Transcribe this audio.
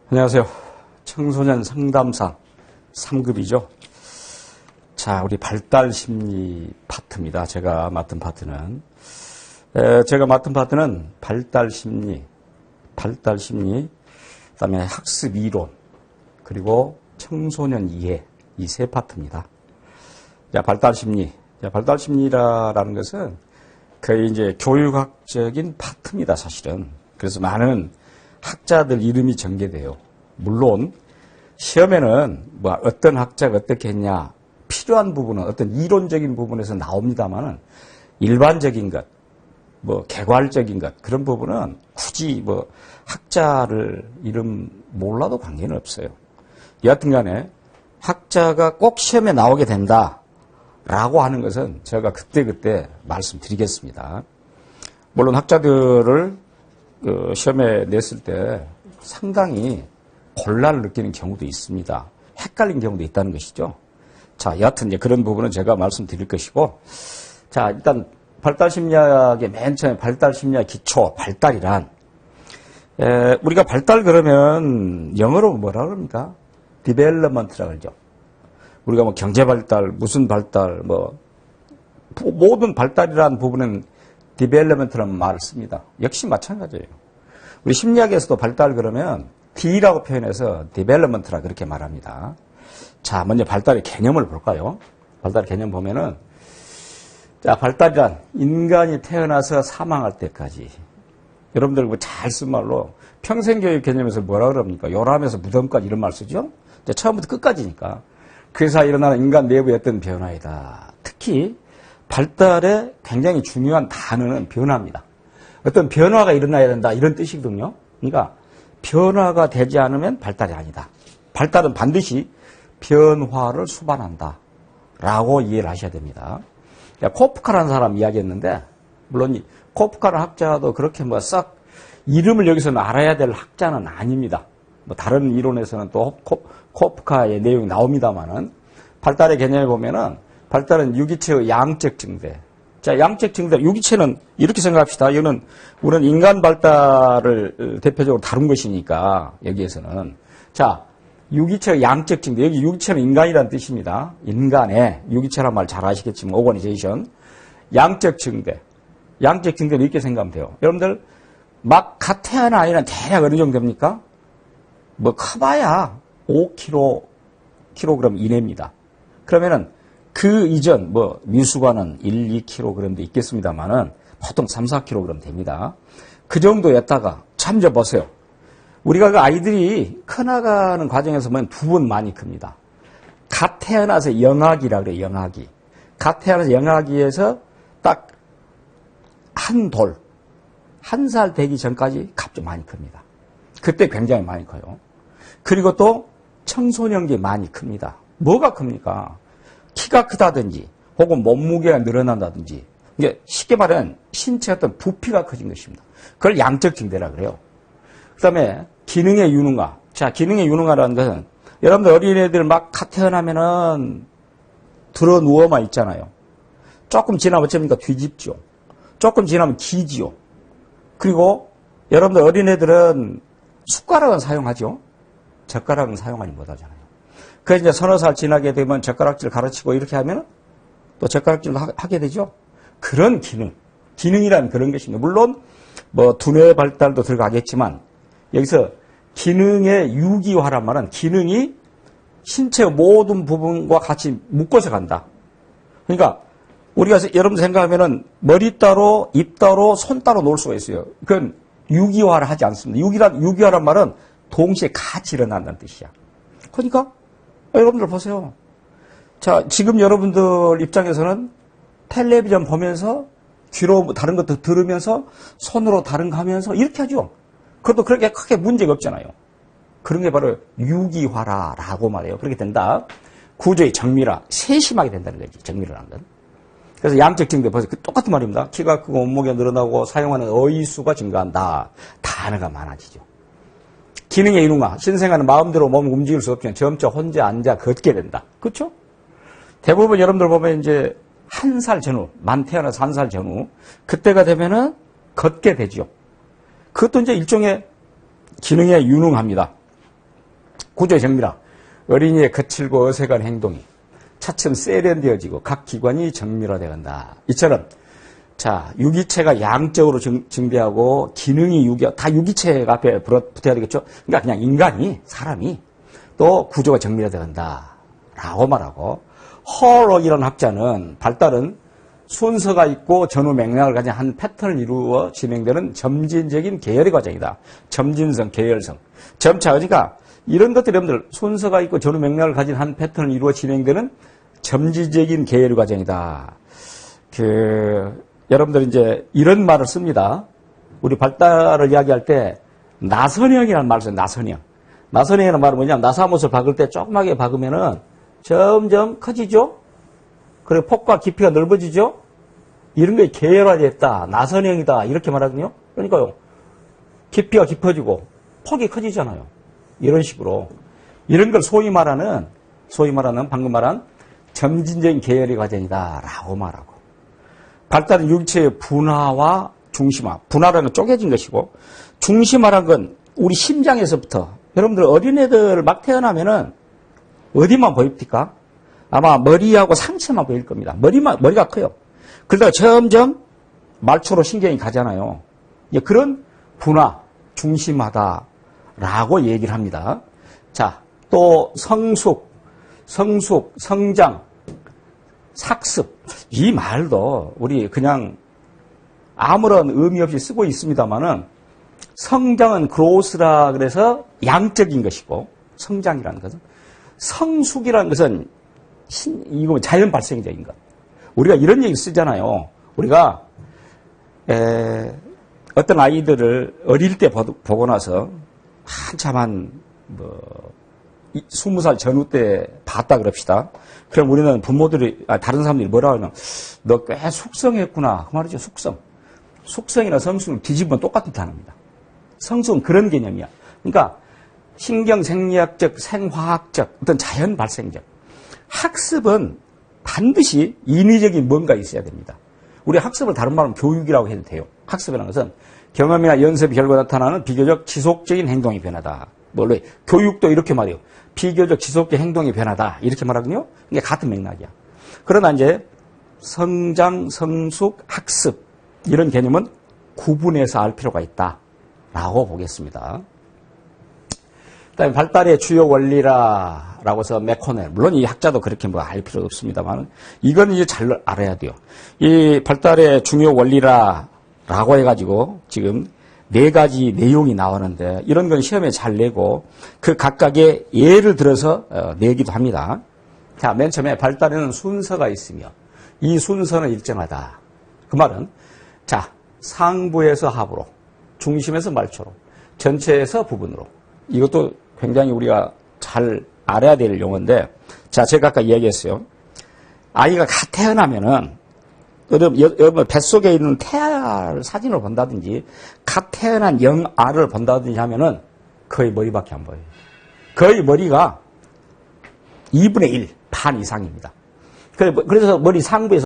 안녕하세요. 청소년 상담사 3급이죠. 자, 우리 발달 심리 파트입니다. 제가 맡은 파트는 발달 심리, 그다음에 학습 이론, 그리고 청소년 이해, 이 세 파트입니다. 자, 발달 심리. 자, 발달 심리라는 것은 거의 이제 교육학적인 파트입니다, 사실은. 그래서 많은 학자들 이름이 전개돼요. 물론 시험에는 뭐 어떤 학자가 어떻게 했냐, 필요한 부분은 어떤 이론적인 부분에서 나옵니다만은 일반적인 것, 뭐 개괄적인 것, 그런 부분은 굳이 뭐 학자를 이름 몰라도 관계는 없어요. 여하튼 간에 학자가 꼭 시험에 나오게 된다라고 하는 것은 제가 그때그때 말씀드리겠습니다. 물론 학자들을 시험에 냈을 때 상당히 곤란을 느끼는 경우도 있습니다. 헷갈린 경우도 있다는 것이죠. 자, 여하튼 이제 그런 부분은 제가 말씀드릴 것이고, 자, 일단 발달심리학의 맨 처음에 발달심리학 기초, 발달이란, 우리가 발달 그러면 영어로 뭐라 그럽니까? development라고 그러죠. 우리가 뭐 경제 발달, 무슨 발달, 뭐 모든 발달이라는 부분은 development라는 말을 씁니다. 역시 마찬가지예요. 우리 심리학에서도 발달 그러면 D라고 표현해서 development라 그렇게 말합니다. 자, 먼저 발달의 개념을 볼까요? 발달의 개념 보면은, 자, 발달이란 인간이 태어나서 사망할 때까지. 여러분들 잘 쓴 말로 평생교육 개념에서 뭐라 그럽니까? 요람에서 무덤까지 이런 말 쓰죠? 이제 처음부터 끝까지니까. 그 사이에 일어나는 인간 내부의 어떤 변화이다. 특히 발달의 굉장히 중요한 단어는 변화입니다. 어떤 변화가 일어나야 된다, 이런 뜻이거든요. 그러니까 변화가 되지 않으면 발달이 아니다. 발달은 반드시 변화를 수반한다 라고 이해를 하셔야 됩니다. 코프카라는 사람 이야기했는데, 물론 이 코프카라는 학자도 그렇게 뭐 싹 이름을 여기서는 알아야 될 학자는 아닙니다. 뭐 다른 이론에서는 또 코프카의 내용이 나옵니다만은, 발달의 개념을 보면은 발달은 유기체의 양적 증대. 자, 양적 증대, 유기체는 이렇게 생각합시다. 이거는 우리는 인간 발달을 대표적으로 다룬 것이니까 여기에서는, 자, 유기체의 양적 증대. 여기 유기체는 인간이라는 뜻입니다. 인간의 유기체란 말 잘 아시겠지만 오거니제이션. 양적 증대. 양적 증대는 이렇게 생각하면 돼요. 여러분들 막 갓 태어난 아이는 대략 어느 정도 됩니까? 뭐 커봐야 5kg 이내입니다. 그러면은 그 이전 뭐 미숙아는 1, 2kg도 있겠습니다만은 보통 3, 4kg 됩니다. 그 정도였다가 참져 보세요. 우리가 그 아이들이 커나가는 과정에서 보면 두 번 많이 큽니다. 갓 태어나서 영아기라 그래요, 영아기. 갓 태어나서 영아기에서 딱 한 살 되기 전까지 갑자기 많이 큽니다. 그때 굉장히 많이 커요. 그리고 또 청소년기 많이 큽니다. 뭐가 큽니까? 키가 크다든지 혹은 몸무게가 늘어난다든지, 이게 쉽게 말하면 신체의 어떤 부피가 커진 것입니다. 그걸 양적 증대라 그래요. 그 다음에 기능의 유능화. 자, 기능의 유능화라는 것은 여러분들 어린애들 막 갓 태어나면은 들어 누워만 있잖아요. 조금 지나면 어쩌니까 뒤집죠. 조금 지나면 기지요. 그리고 여러분들 어린애들은 숟가락은 사용하죠. 젓가락은 사용하지 못하잖아요. 그래서 이제 서너 살 지나게 되면 젓가락질 가르치고 이렇게 하면 또 젓가락질도 하게 되죠. 그런 기능이란 그런 것입니다. 물론 뭐 두뇌 발달도 들어가겠지만 여기서 기능의 유기화란 말은 기능이 신체의 모든 부분과 같이 묶어서 간다. 그러니까 우리가 여러분 생각하면은 머리 따로, 입 따로, 손 따로 놓을 수가 있어요. 그건 유기화를 하지 않습니다. 유기화란 말은 동시에 같이 일어난다는 뜻이야. 그러니까 여러분들 보세요. 자, 지금 여러분들 입장에서는 텔레비전 보면서 귀로 다른 것도 들으면서 손으로 다른 거 하면서 이렇게 하죠. 그것도 그렇게 크게 문제가 없잖아요. 그런 게 바로 유기화라고 말해요. 그렇게 된다. 구조의 정밀화, 세심하게 된다는 거지, 정밀화라는 건. 그래서 양적 증대, 벌써 똑같은 말입니다. 키가 크고 몸무게가 늘어나고 사용하는 어휘수가 증가한다. 단어가 많아지죠. 기능의 유능화, 신생아는 마음대로 몸을 움직일 수 없지만 점차 혼자 앉아 걷게 된다. 그렇죠? 대부분 여러분들 보면 이제 한 살 전후, 만 태어나서 한 살 전후, 그때가 되면은 걷게 되죠. 그것도 이제 일종의 기능에 유능합니다. 구조의 정밀화. 어린이의 거칠고 어색한 행동이 차츰 세련되어지고 각 기관이 정밀화되어 간다. 이처럼 자, 유기체가 양적으로 증대하고 기능이 다 유기체가 앞에 붙어야 되겠죠. 그러니까 그냥 인간이, 사람이 또 구조가 정밀화되어 간다. 라고 말하고, 헐록이라는 학자는 발달은 순서가 있고 전후 맥락을 가진 한 패턴을 이루어 진행되는 점진적인 계열의 과정이다. 점진성, 계열성. 점차, 그러니까 이런 것들이 여러분들 순서가 있고 전후 맥락을 가진 한 패턴을 이루어 진행되는 점진적인 계열의 과정이다. 여러분들 이제 이런 말을 씁니다. 우리 발달을 이야기할 때 나선형이라는 말을 써요. 나선형. 나선형이라는 말은 뭐냐면 나사못을 박을 때 조그맣게 박으면은 점점 커지죠? 그리고 폭과 깊이가 넓어지죠? 이런 게 계열화됐다. 나선형이다. 이렇게 말하거든요. 그러니까요. 깊이가 깊어지고 폭이 커지잖아요. 이런 식으로. 이런 걸 소위 말하는 방금 말한 점진적인 계열의 과정이다. 라고 말하고. 발달은 유기체의 분화와 중심화. 분화라는 건 쪼개진 것이고, 중심화라는 건 우리 심장에서부터, 여러분들 어린애들 막 태어나면은 어디만 보입니까? 아마 머리하고 상체만 보일 겁니다. 머리가 커요. 그러다가 점점 말초로 신경이 가잖아요. 그런 분화, 중심화다라고 얘기를 합니다. 자, 또 성숙, 성장, 삭습. 이 말도 우리 그냥 아무런 의미 없이 쓰고 있습니다만은 성장은 그로스라 그래서 양적인 것이고 성장이라는 것은 성숙이라는 것은 이거 자연 발생적인 것. 우리가 이런 얘기 쓰잖아요. 우리가 어떤 아이들을 어릴 때 보고 나서 한참 20살 전후 때 봤다 그럽시다. 그럼 우리는 부모들이, 다른 사람들이 뭐라 하냐면, 너 꽤 숙성했구나. 그 말이죠, 숙성. 숙성이나 성숙은 뒤집으면 똑같은 단어입니다. 성숙은 그런 개념이야. 그러니까, 신경생리학적, 생화학적, 어떤 자연 발생적. 학습은 반드시 인위적인 뭔가 있어야 됩니다. 우리 학습을 다른 말로 교육이라고 해도 돼요. 학습이라는 것은 경험이나 연습 결과 나타나는 비교적 지속적인 행동의 변화다. 원래 교육도 이렇게 말해요. 비교적 지속적 행동의 변화다. 이렇게 말하거든요. 이게 같은 맥락이야. 그러나 이제 성장, 성숙, 학습 이런 개념은 구분해서 알 필요가 있다라고 보겠습니다. 그다음에 발달의 주요 원리라고 해서 메코넬. 물론 이 학자도 그렇게 알 필요 없습니다만 이건 이제 잘 알아야 돼요. 이 발달의 중요 원리라고 해가지고 지금 4가지 내용이 나오는데 이런 건 시험에 잘 내고 그 각각의 예를 들어서 내기도 합니다. 자, 맨 처음에 발달에는 순서가 있으며 이 순서는 일정하다. 그 말은 자, 상부에서 하부로, 중심에서 말초로, 전체에서 부분으로. 이것도 굉장히 우리가 잘 알아야 될 용어인데 자, 제가 아까 이야기했어요. 아이가 갓 태어나면은 여러분 뱃속에 있는 태아를 사진을 본다든지 갓 태어난 영아를 본다든지 하면은 거의 머리밖에 안 보여요. 거의 머리가 2분의 1, 반 이상입니다. 그래서 머리 상부에서